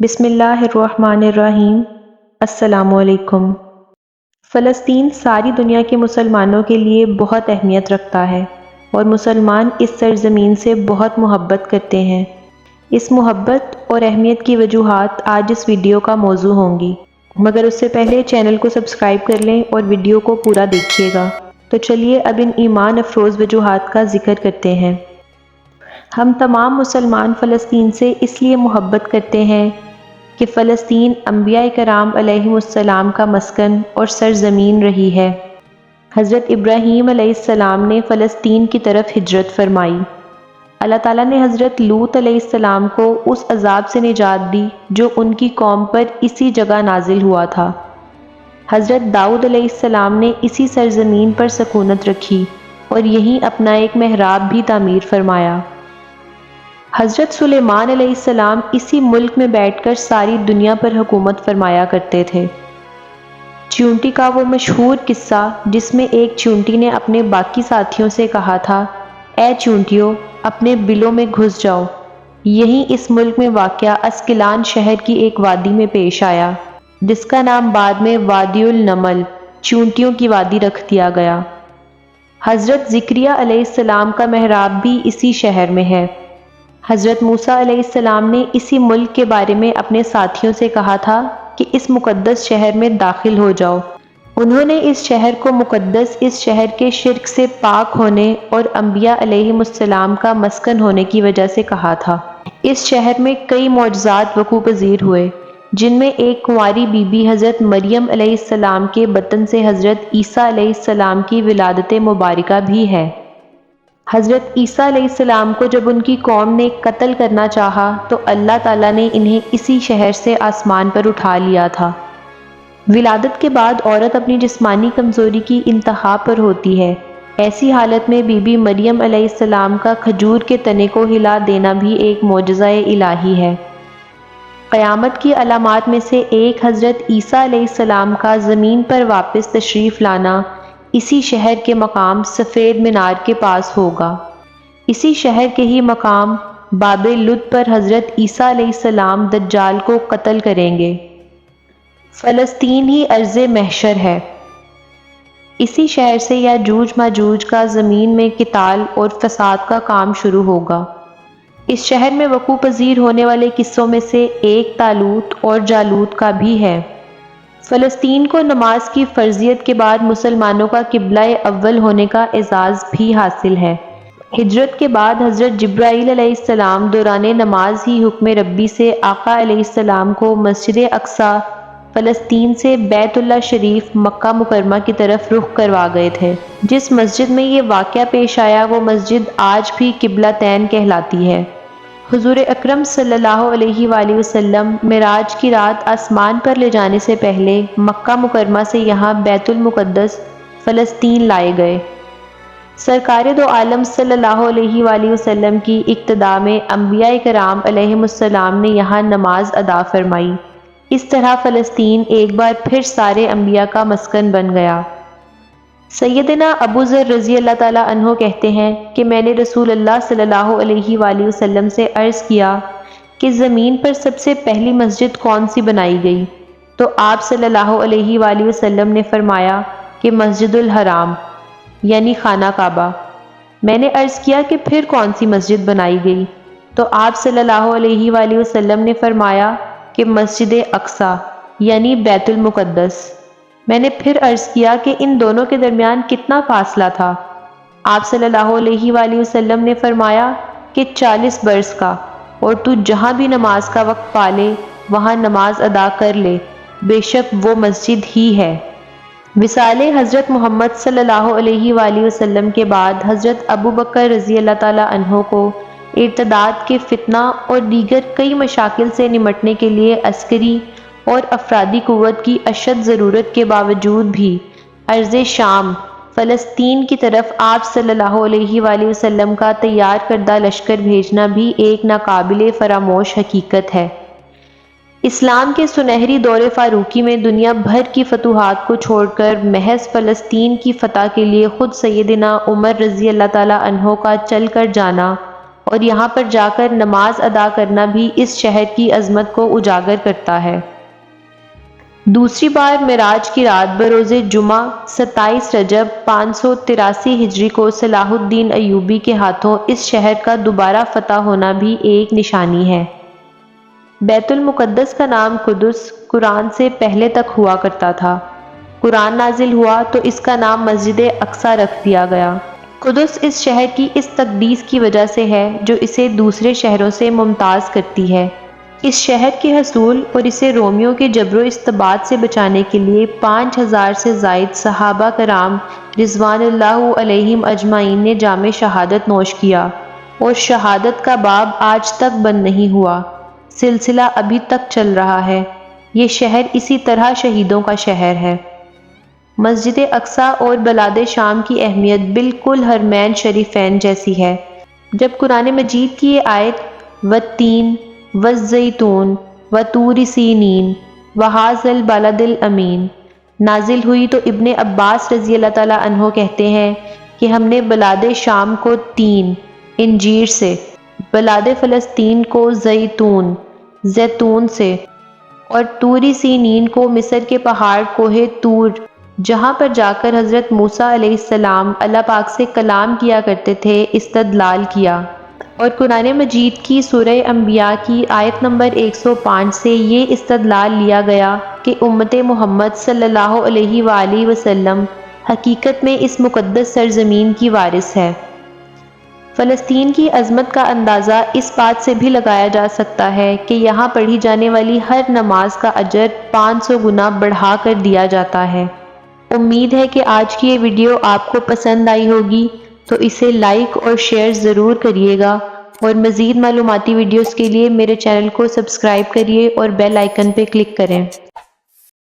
بسم اللہ الرحمن الرحیم۔ السلام علیکم۔ فلسطین ساری دنیا کے مسلمانوں کے لیے بہت اہمیت رکھتا ہے اور مسلمان اس سرزمین سے بہت محبت کرتے ہیں۔ اس محبت اور اہمیت کی وجوہات آج اس ویڈیو کا موضوع ہوں گی، مگر اس سے پہلے چینل کو سبسکرائب کر لیں اور ویڈیو کو پورا دیکھیے گا۔ تو چلیے اب ان ایمان افروز وجوہات کا ذکر کرتے ہیں۔ ہم تمام مسلمان فلسطین سے اس لیے محبت کرتے ہیں کہ فلسطین انبیاء کرام علیہم السلام کا مسکن اور سرزمین رہی ہے۔ حضرت ابراہیم علیہ السلام نے فلسطین کی طرف ہجرت فرمائی۔ اللہ تعالیٰ نے حضرت لوط علیہ السلام کو اس عذاب سے نجات دی جو ان کی قوم پر اسی جگہ نازل ہوا تھا۔ حضرت داؤد علیہ السلام نے اسی سرزمین پر سکونت رکھی اور یہیں اپنا ایک محراب بھی تعمیر فرمایا۔ حضرت سلیمان علیہ السلام اسی ملک میں بیٹھ کر ساری دنیا پر حکومت فرمایا کرتے تھے۔ چیونٹی کا وہ مشہور قصہ جس میں ایک چیونٹی نے اپنے باقی ساتھیوں سے کہا تھا، اے چیونٹیوں اپنے بلوں میں گھس جاؤ، یہیں اس ملک میں واقع اسکلان شہر کی ایک وادی میں پیش آیا، جس کا نام بعد میں وادی النمل چیونٹیوں کی وادی رکھ دیا گیا۔ حضرت زکریا علیہ السلام کا محراب بھی اسی شہر میں ہے۔ حضرت موسیٰ علیہ السلام نے اسی ملک کے بارے میں اپنے ساتھیوں سے کہا تھا کہ اس مقدس شہر میں داخل ہو جاؤ۔ انہوں نے اس شہر کو مقدس اس شہر کے شرک سے پاک ہونے اور انبیاء علیہم السلام کا مسکن ہونے کی وجہ سے کہا تھا۔ اس شہر میں کئی معجزات وقوع پذیر ہوئے، جن میں ایک کنواری بی بی حضرت مریم علیہ السلام کے بطن سے حضرت عیسیٰ علیہ السلام کی ولادت مبارکہ بھی ہے۔ حضرت عیسیٰ علیہ السلام کو جب ان کی قوم نے قتل کرنا چاہا تو اللہ تعالیٰ نے انہیں اسی شہر سے آسمان پر اٹھا لیا تھا۔ ولادت کے بعد عورت اپنی جسمانی کمزوری کی انتہا پر ہوتی ہے۔ ایسی حالت میں بی بی مریم علیہ السلام کا کھجور کے تنے کو ہلا دینا بھی ایک معجزہ الہی ہے۔ قیامت کی علامات میں سے ایک حضرت عیسیٰ علیہ السلام کا زمین پر واپس تشریف لانا اسی شہر کے مقام سفید مینار کے پاس ہوگا۔ اسی شہر کے ہی مقام باب لد پر حضرت عیسیٰ علیہ السلام دجال کو قتل کریں گے۔ فلسطین ہی ارض محشر ہے۔ اسی شہر سے یاجوج ماجوج کا زمین میں قتال اور فساد کا کام شروع ہوگا۔ اس شہر میں وقوع پذیر ہونے والے قصوں میں سے ایک طالوت اور جالوت کا بھی ہے۔ فلسطین کو نماز کی فرضیت کے بعد مسلمانوں کا قبلہ اول ہونے کا اعزاز بھی حاصل ہے۔ ہجرت کے بعد حضرت جبرائیل علیہ السلام دوران نماز ہی حکم ربی سے آقا علیہ السلام کو مسجد اقصیٰ فلسطین سے بیت اللہ شریف مکہ مکرمہ کی طرف رخ کروا گئے تھے۔ جس مسجد میں یہ واقعہ پیش آیا وہ مسجد آج بھی قبلتین کہلاتی ہے۔ حضور اکرم صلی اللہ علیہ وآلہ وسلم معراج کی رات آسمان پر لے جانے سے پہلے مکہ مکرمہ سے یہاں بیت المقدس فلسطین لائے گئے۔ سرکار دو عالم صلی اللہ علیہ وآلہ وسلم کی اقتداء میں انبیاء کرام علیہم السلام نے یہاں نماز ادا فرمائی۔ اس طرح فلسطین ایک بار پھر سارے انبیاء کا مسکن بن گیا۔ سیدنا ابو ذر رضی اللہ تعالیٰ عنہ کہتے ہیں کہ میں نے رسول اللہ صلی اللہ علیہ وآلہ وسلم سے عرض کیا کہ زمین پر سب سے پہلی مسجد کون سی بنائی گئی؟ تو آپ صلی اللہ علیہ وآلہ وسلم نے فرمایا کہ مسجد الحرام یعنی خانہ کعبہ۔ میں نے عرض کیا کہ پھر کون سی مسجد بنائی گئی؟ تو آپ صلی اللہ علیہ وآلہ وسلم نے فرمایا کہ مسجد اقصیٰ یعنی بیت المقدس۔ میں نے پھر عرض کیا کہ ان دونوں کے درمیان کتنا فاصلہ تھا؟ آپ صلی اللہ علیہ وآلہ وسلم نے فرمایا کہ 40 برس کا، اور تو جہاں بھی نماز کا وقت پالے وہاں نماز ادا کر لے، بے شک وہ مسجد ہی ہے۔ وصال حضرت محمد صلی اللہ علیہ وآلہ وسلم کے بعد حضرت ابو بکر رضی اللہ تعالیٰ عنہ کو ارتداد کے فتنہ اور دیگر کئی مشاکل سے نمٹنے کے لیے عسکری اور افرادی قوت کی اشد ضرورت کے باوجود بھی ارض شام فلسطین کی طرف آپ صلی اللہ علیہ وآلہ وسلم کا تیار کردہ لشکر بھیجنا بھی ایک ناقابل فراموش حقیقت ہے۔ اسلام کے سنہری دور فاروقی میں دنیا بھر کی فتوحات کو چھوڑ کر محض فلسطین کی فتح کے لیے خود سیدنا عمر رضی اللہ تعالیٰ عنہ کا چل کر جانا اور یہاں پر جا کر نماز ادا کرنا بھی اس شہر کی عظمت کو اجاگر کرتا ہے۔ دوسری بار معراج کی رات بروز جمعہ 27 رجب 583 ہجری کو صلاح الدین ایوبی کے ہاتھوں اس شہر کا دوبارہ فتح ہونا بھی ایک نشانی ہے۔ بیت المقدس کا نام قدس قرآن سے پہلے تک ہوا کرتا تھا۔ قرآن نازل ہوا تو اس کا نام مسجد اقصی رکھ دیا گیا۔ قدس اس شہر کی اس تقدیس کی وجہ سے ہے جو اسے دوسرے شہروں سے ممتاز کرتی ہے۔ اس شہر کے حصول اور اسے رومیوں کے جبر و استباد سے بچانے کے لیے 5000 سے زائد صحابہ کرام رضوان اللہ علیہم اجمعین نے جام شہادت نوش کیا، اور شہادت کا باب آج تک بند نہیں ہوا، سلسلہ ابھی تک چل رہا ہے۔ یہ شہر اسی طرح شہیدوں کا شہر ہے۔ مسجد اقصی اور بلاد شام کی اہمیت بالکل حرمین شریفین جیسی ہے۔ جب قرآن مجید کی یہ آیت والتین والزیتون وطور سینین وہذا البلد الامین نازل ہوئی تو ابن عباس رضی اللہ تعالیٰ عنہ کہتے ہیں کہ ہم نے بلاد شام کو تین انجیر سے، بلاد فلسطین کو زیتون سے، اور طور سینین کو مصر کے پہاڑ کوہ طور جہاں پر جا کر حضرت موسیٰ علیہ السلام اللہ پاک سے کلام کیا کرتے تھے استدلال کیا۔ اور قرآن مجید کی سورہ انبیاء کی آیت نمبر 105 سے یہ استدلال لیا گیا کہ امت محمد صلی اللہ علیہ وآلہ وسلم حقیقت میں اس مقدس سرزمین کی وارث ہے۔ فلسطین کی عظمت کا اندازہ اس بات سے بھی لگایا جا سکتا ہے کہ یہاں پڑھی جانے والی ہر نماز کا اجر 500 گنا بڑھا کر دیا جاتا ہے۔ امید ہے کہ آج کی یہ ویڈیو آپ کو پسند آئی ہوگی، تو اسے لائک اور شیئر ضرور کریے گا، اور مزید معلوماتی ویڈیوز کے لیے میرے چینل کو سبسکرائب کریے اور بیل آئیکن پہ کلک کریں۔